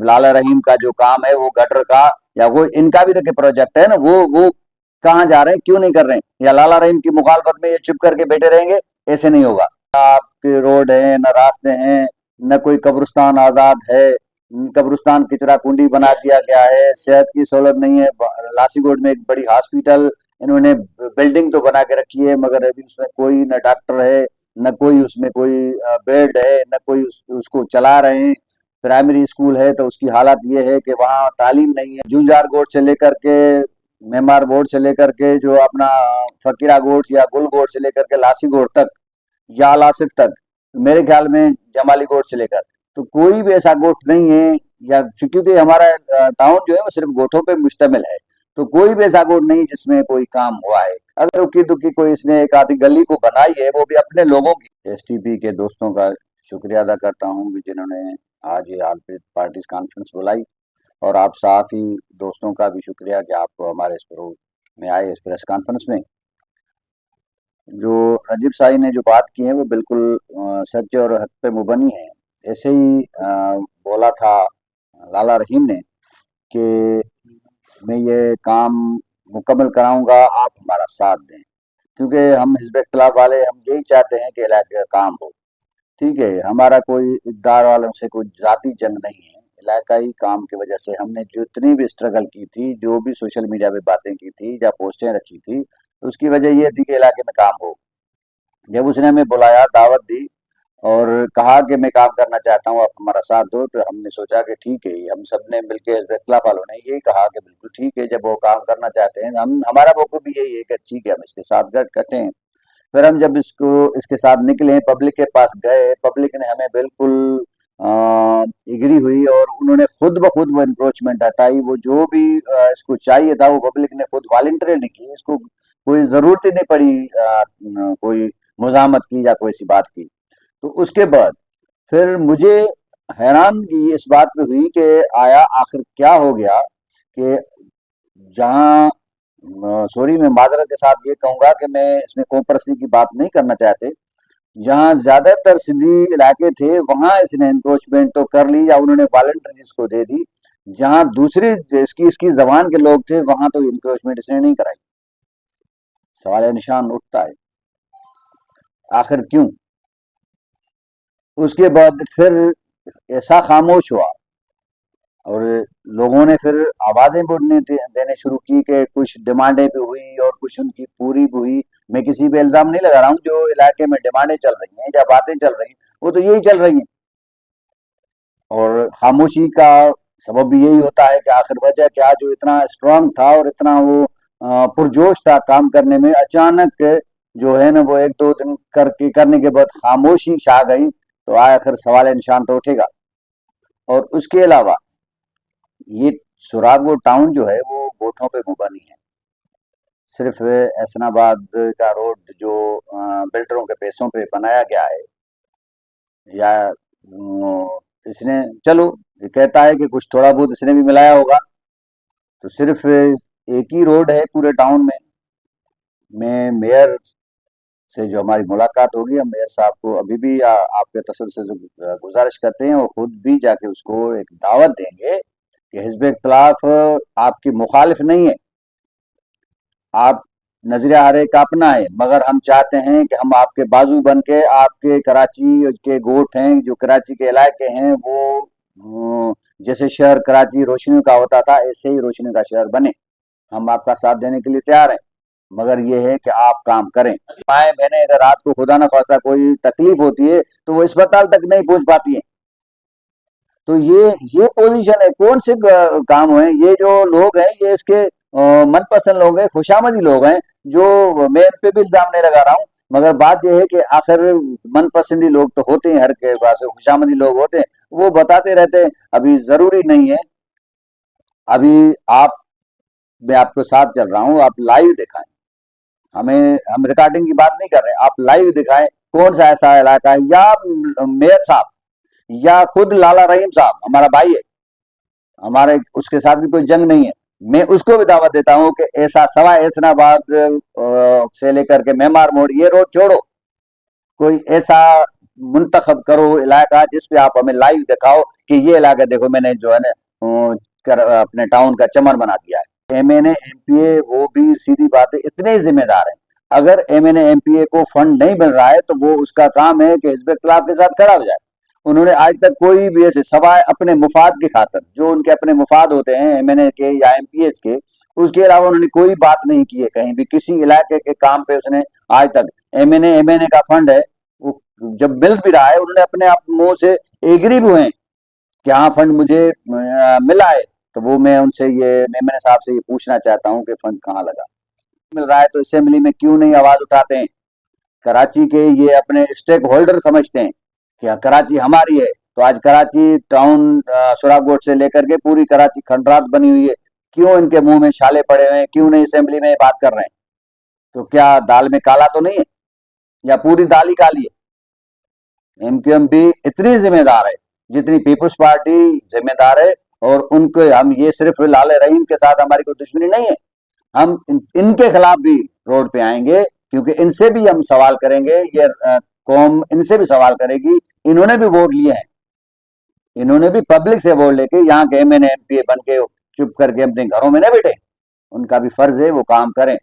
लाला रहीम का जो काम है वो गटर का, या वो इनका भी तो प्रोजेक्ट है ना, वो कहाँ जा रहे हैं, क्यों नहीं कर रहे हैं, या लाला रहीम की मुखालफत में ये चुप करके बैठे रहेंगे? ऐसे नहीं होगा। आपके रोड है, न रास्ते हैं, न कोई कब्रिस्तान आजाद है, कब्रिस्तान किचरा कुंडी बना दिया गया है, सेहत की सहूलत नहीं है। लासीगोड में एक बड़ी हॉस्पिटल इन्होंने बिल्डिंग तो बना के रखी है, मगर अभी उसमें कोई न डॉक्टर है, न कोई उसमें कोई बेड है, न कोई उसको चला रहे हैं। प्राइमरी स्कूल है तो उसकी हालत ये है कि वहाँ तालीम नहीं है। जूंजार गोट से लेकर के मेमार बोर्ड से लेकर के जो अपना फकीरा गोट या गुल गोट से लेकर के लासी गोट तक या आसिफ तक, मेरे ख्याल में जमाली गोट से लेकर, तो कोई भी ऐसा गोट नहीं है, या क्योंकि हमारा टाउन जो है वो सिर्फ गोठों पे मुश्तमिल है, तो कोई भी ऐसा गोट नहीं जिसमें कोई काम हुआ है। अगर उक्की दुक्की कोई इसने एक आधी गली को बनाई है, वो भी अपने लोगों की। एसटीपी के दोस्तों का शुक्रिया अदा करता हूँ कि जिन्होंने आज ये आल पार्टी कॉन्फ्रेंस बुलाई, और आप साफी दोस्तों का भी शुक्रिया कि आप हमारे इस प्रोग्राम में आए, इस प्रेस कॉन्फ्रेंस में। जो रजीब साई ने जो बात की है वो बिल्कुल सच और हक पे मुबनी है। ऐसे ही बोला था लाला रहीम ने कि मैं ये काम मुकम्मल कराऊंगा, आप हमारा साथ दें, क्योंकि हम हिज़्ब इख्तिलाफ वाले हम यही चाहते हैं कि इलाके का काम हो। ठीक है, हमारा कोई इक़्तिदार वालों से कोई ज़ाती जंग नहीं है, इलाकाई काम की वजह से हमने जितनी भी स्ट्रगल की थी, जो भी सोशल मीडिया पे बातें की थी या पोस्टें रखी थी, तो उसकी वजह ये थी कि इलाके में काम हो। जब उसने हमें बुलाया, दावत दी और कहा कि मैं काम करना चाहता हूँ, आप हमारा साथ दो, तो हमने सोचा कि ठीक है, हम सब ने मिलकर हिज़्ब इख्तिलाफ वालों ने यही कहा कि बिल्कुल ठीक है, जब वो काम करना चाहते हैं, हम हमारा मौक़िफ़ भी यही है कि ठीक है, हम इसके साथ गठ कटें। फिर हम जब इसके साथ निकले, पब्लिक के पास गए, पब्लिक ने हमें बिल्कुल एग्री हुई, और उन्होंने खुद ब खुद वो इंक्रोचमेंट हटाई। वो जो भी इसको चाहिए था वो पब्लिक ने खुद वॉलंटरी की, इसको कोई ज़रूरत ही नहीं पड़ी कोई मुज़ाहमत की या कोई सी बात की। तो उसके बाद फिर मुझे हैरानगी इस बात पे हुई कि आया आखिर क्या हो गया कि जहाँ सॉरी, मैं माजरत के साथ ये कहूँगा कि मैं इसमें कॉम्परसी की बात नहीं करना चाहते, जहाँ ज़्यादातर सिंधी इलाके थे वहाँ इसने इंक्रोचमेंट तो कर ली, या उन्होंने वॉलंटरी इसको दे दी। जहाँ दूसरी इसकी जबान के लोग थे वहाँ तो इंक्रोचमेंट इसने नहीं कराई। सवाल निशान उठता है, आखिर क्यों? उसके बाद फिर ऐसा खामोश हुआ, और लोगों ने फिर आवाज़ें देने शुरू की कि कुछ डिमांडें भी हुई और कुछ उनकी पूरी भी हुई। मैं किसी पे इल्ज़ाम नहीं लगा रहा हूँ, जो इलाके में डिमांडें चल रही हैं या बातें चल रही हैं वो तो यही चल रही हैं, और खामोशी का सबब भी यही होता है कि आखिर वजह क्या, जो इतना स्ट्रांग था और इतना वो पुरजोश था काम करने में, अचानक जो है ना वो एक दो दिन करने के बाद खामोशी छा गई, तो आखिर सवाल निशान तो उठेगा। और उसके अलावा ये सुरागो टाउन जो है वो गोठों पे मुबनी है। सिर्फ एहसनाबाद का रोड जो बिल्डरों के पैसों पे बनाया गया है, या इसने, चलो ये कहता है कि कुछ थोड़ा बहुत इसने भी मिलाया होगा, तो सिर्फ एक ही रोड है पूरे टाउन में। मैं मेयर से जो हमारी मुलाकात होगी, हम मेयर साहब को अभी भी आपके तसल्सल से गुजारिश करते हैं, और खुद भी जाके उसको एक दावत देंगे कि हिज़्ब इख्तिलाफ आपकी मुखालिफ नहीं है, आप नजरिया हर एक का अपना है, मगर हम चाहते हैं कि हम आपके बाजू बन के, आपके कराची के गोट हैं जो कराची के इलाके हैं वो जैसे शहर कराची रोशनी का होता था, ऐसे ही रोशनी का शहर बने। हम आपका साथ देने के लिए तैयार हैं, मगर ये है कि आप काम करें। माए बहनें अगर रात को खुदा न खास्ता कोई तकलीफ होती है तो वो अस्पताल तक नहीं पहुंच पाती है। तो ये पोजीशन है, कौन से काम है ये, जो लोग हैं ये इसके मनपसंद लोग हैं, खुशामदी लोग हैं, जो मैं इन पे भी इल्जाम नहीं लगा रहा हूँ, मगर बात यह है कि आखिर मनपसंदी लोग तो होते हैं, हर के पास खुशामदी लोग होते हैं, वो बताते रहते हैं। अभी जरूरी नहीं है, अभी आप, मैं आपके साथ चल रहा हूँ, आप लाइव दिखाएं हमें, हम रिकॉर्डिंग की बात नहीं कर रहे हैं, आप लाइव दिखाएं कौन सा ऐसा इलाका है, या मेयर साहब या खुद लाला रहीम साहब हमारा भाई है, हमारे उसके साथ भी कोई जंग नहीं है, मैं उसको भी दावत देता हूं कि ऐसा सवा एहसनाबाद से लेकर के मेमार मोड़ ये रोड छोड़ो, कोई ऐसा मुंतखब करो इलाका जिस पे आप हमें लाइव दिखाओ कि ये इलाका देखो मैंने जो है ना अपने टाउन का चमन बना दिया है। एमएनए एमपीए वो भी सीधी बात है इतने जिम्मेदार हैं। अगर एमएनए एमपीए को फंड नहीं मिल रहा है तो वो उसका काम है कि हिजब इख्तिलाफ के साथ खड़ा हो जाए। उन्होंने आज तक कोई भी ऐसे सवाए अपने मुफाद की खातिर जो उनके अपने मुफाद होते हैं एमएनए के या एमपीएस के, उसके अलावा उन्होंने कोई बात नहीं की है कहीं भी किसी इलाके के काम पे उसने आज तक। एमएनए का फंड है वो जब मिल भी रहा है उन्होंने अपने आप मुंह से एग्री भी हुए हैं कि हाँ फंड मुझे मिला है। तो वो मैं उनसे ये मेमने साहब से ये पूछना चाहता हूँ कि फंड कहाँ लगा, मिल रहा है तो असेंबली में क्यों नहीं आवाज उठाते हैं। कराची के ये अपने स्टेक होल्डर समझते हैं कि हाँ, कराची हमारी है। तो आज कराची टाउन सुरागोट से लेकर के पूरी कराची खंडरात बनी हुई है। क्यों इनके मुंह में छाले पड़े हुए हैं, क्यों नहीं असेंबली में बात कर रहे हैं। तो क्या दाल में काला तो नहीं है या पूरी दाल ही काली है। एमक्यूएम भी इतनी जिम्मेदार है जितनी पीपुल्स पार्टी जिम्मेदार है। और उनके हम ये सिर्फ लाले रहीम के साथ हमारी कोई दुश्मनी नहीं है, हम इनके खिलाफ भी रोड पे आएंगे क्योंकि इनसे भी हम सवाल करेंगे। ये कौम इनसे भी सवाल करेगी, इन्होंने भी वोट लिए हैं, इन्होंने भी पब्लिक से वोट लेके यहाँ के एमएनए एमपीए बन के चुप करके अपने घरों में न बैठे। उनका भी फर्ज है वो काम करें।